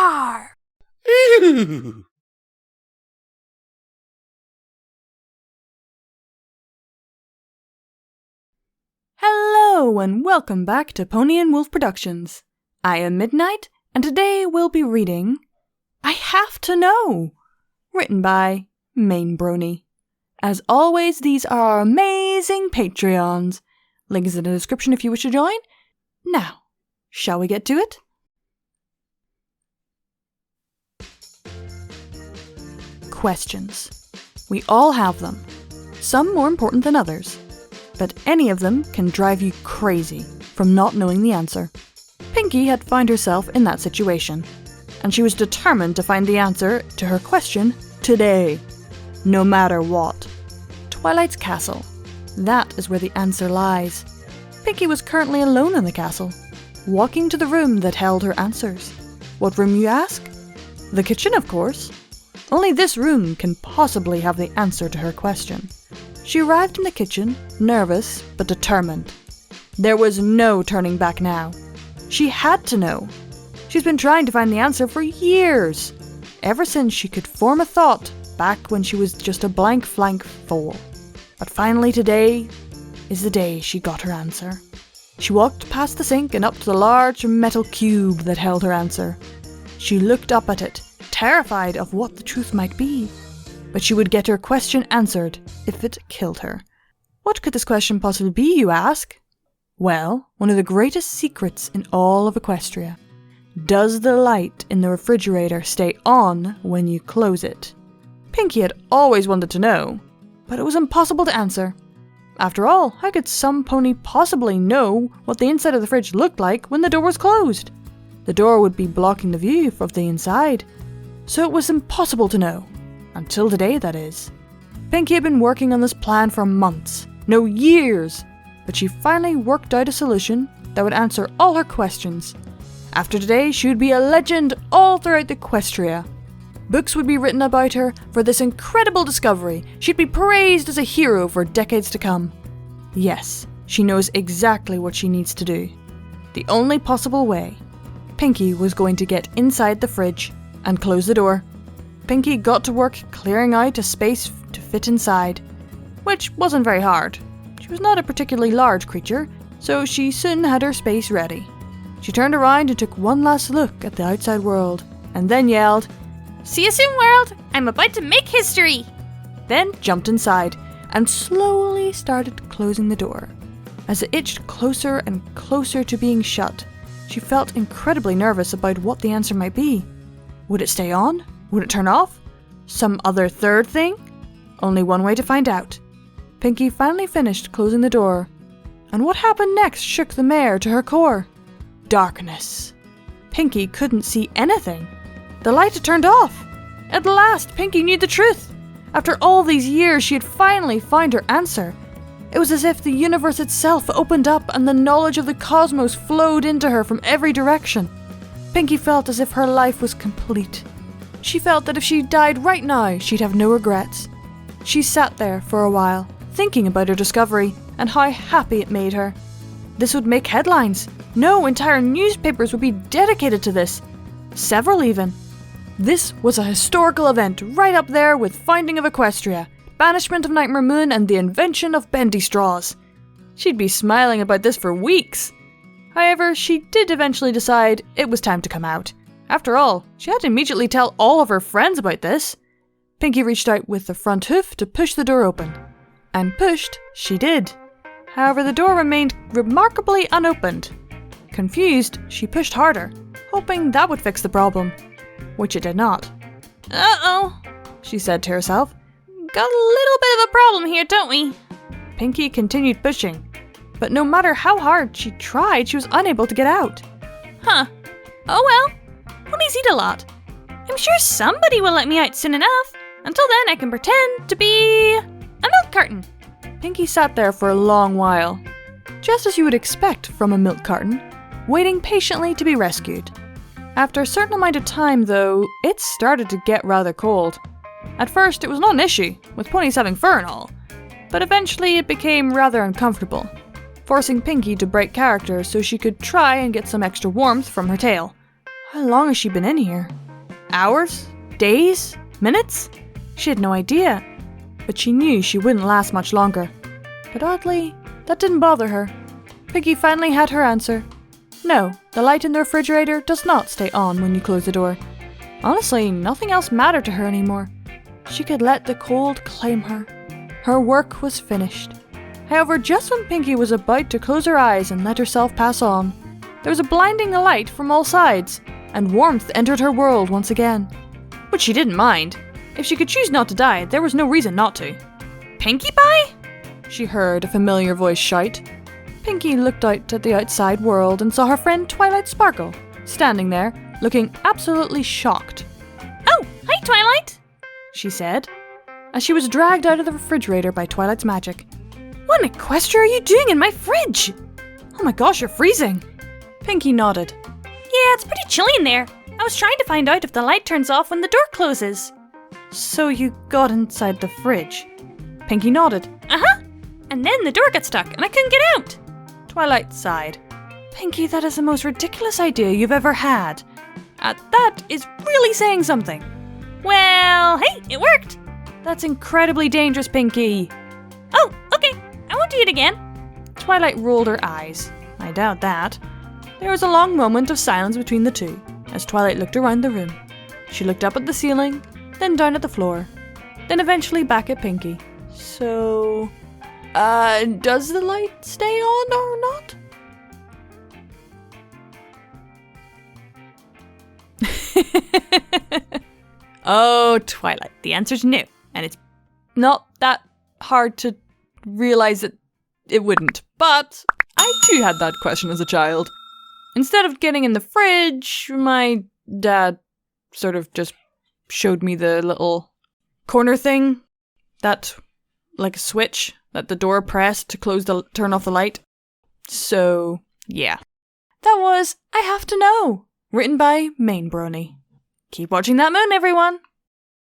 Rawr! Ew. Hello and welcome back to Pony&Wolf Productions. I am Midnight, and today we'll be reading I Have to Know, written by Mane Brony. As always, these are our amazing Patreons. Link is in the description if you wish to join. Now, shall we get to it? Questions. We all have them, some more important than others, but any of them can drive you crazy from not knowing the answer. Pinkie had found herself in that situation, and she was determined to find the answer to her question today, no matter what. Twilight's castle. That is where the answer lies. Pinkie was currently alone in the castle, walking to the room that held her answers. What room, you ask? The kitchen, of course. Only this room can possibly have the answer to her question. She arrived in the kitchen, nervous but determined. There was no turning back now. She had to know. She's been trying to find the answer for years, ever since she could form a thought back when she was just a blank foal. But finally today is the day she got her answer. She walked past the sink and up to the large metal cube that held her answer. She looked up at it, terrified of what the truth might be. But she would get her question answered if it killed her. What could this question possibly be, you ask? Well, one of the greatest secrets in all of Equestria. Does the light in the refrigerator stay on when you close it? Pinkie had always wanted to know, but it was impossible to answer. After all, how could some pony possibly know what the inside of the fridge looked like when the door was closed? The door would be blocking the view of the inside, so it was impossible to know. Until today, that is. Pinkie had been working on this plan for months, no years, but she finally worked out a solution that would answer all her questions. After today, she would be a legend all throughout the Equestria. Books would be written about her for this incredible discovery. She'd be praised as a hero for decades to come. Yes, she knows exactly what she needs to do. The only possible way. Pinkie was going to get inside the fridge and close the door. Pinkie got to work clearing out a space to fit inside, which wasn't very hard. She was not a particularly large creature, so she soon had her space ready. She turned around and took one last look at the outside world, and then yelled, "See you soon, world! I'm about to make history!" Then jumped inside and slowly started closing the door. As it inched closer and closer to being shut, she felt incredibly nervous about what the answer might be. Would it stay on? Would it turn off? Some other third thing? Only one way to find out. Pinkie finally finished closing the door, and what happened next shook the mare to her core. Darkness. Pinkie couldn't see anything. The light had turned off. At last, Pinkie knew the truth. After all these years, she had finally found her answer. It was as if the universe itself opened up and the knowledge of the cosmos flowed into her from every direction. Pinkie felt as if her life was complete. She felt that if she died right now, she'd have no regrets. She sat there for a while, thinking about her discovery and how happy it made her. This would make headlines. No, entire newspapers would be dedicated to this. Several even. This was a historical event right up there with founding of Equestria, banishment of Nightmare Moon, and the invention of bendy straws. She'd be smiling about this for weeks. However, she did eventually decide it was time to come out. After all, she had to immediately tell all of her friends about this. Pinkie reached out with the front hoof to push the door open. And pushed, she did. However, the door remained remarkably unopened. Confused, she pushed harder, hoping that would fix the problem. Which it did not. Uh-oh, she said to herself. Got a little bit of a problem here, don't we? Pinkie continued pushing, but no matter how hard she tried, she was unable to get out. Huh. Oh well. Ponies eat a lot. I'm sure somebody will let me out soon enough. Until then, I can pretend to be a milk carton. Pinkie sat there for a long while, just as you would expect from a milk carton, waiting patiently to be rescued. After a certain amount of time, though, it started to get rather cold. At first, it was not an issue, with ponies having fur and all, but eventually it became rather uncomfortable, forcing Pinkie to break character so she could try and get some extra warmth from her tail. How long has she been in here? Hours? Days? Minutes? She had no idea, but she knew she wouldn't last much longer. But oddly, that didn't bother her. Pinky finally had her answer. No, the light in the refrigerator does not stay on when you close the door. Honestly, nothing else mattered to her anymore. She could let the cold claim her. Her work was finished. However, just when Pinky was about to close her eyes and let herself pass on, there was a blinding light from all sides, and warmth entered her world once again. But she didn't mind. If she could choose not to die, there was no reason not to. Pinkie Pie? She heard a familiar voice shout. Pinky looked out at the outside world and saw her friend Twilight Sparkle, standing there, looking absolutely shocked. Oh, hi Twilight, she said, as she was dragged out of the refrigerator by Twilight's magic. What in Equestria are you doing in my fridge? Oh my gosh, you're freezing. Pinky nodded. Yeah, it's pretty chilly in there. I was trying to find out if the light turns off when the door closes. So you got inside the fridge? Pinky nodded. Uh-huh. And then the door got stuck and I couldn't get out. Twilight sighed. Pinky, that is the most ridiculous idea you've ever had. That is really saying something. Well, hey, it worked. That's incredibly dangerous, Pinky. Oh, okay. I won't do it again. Twilight rolled her eyes. I doubt that. There was a long moment of silence between the two, as Twilight looked around the room. She looked up at the ceiling, then down at the floor, then eventually back at Pinky. So, does the light stay on or not? Oh, Twilight, the answer's no, and it's not that hard to realize that it wouldn't. But I too had that question as a child. Instead of getting in the fridge, my dad sort of just showed me the little corner thing that, like a switch, that the door pressed to turn off the light. So, yeah. That was I Have to Know, written by Mane Brony. Keep watching that moon, everyone!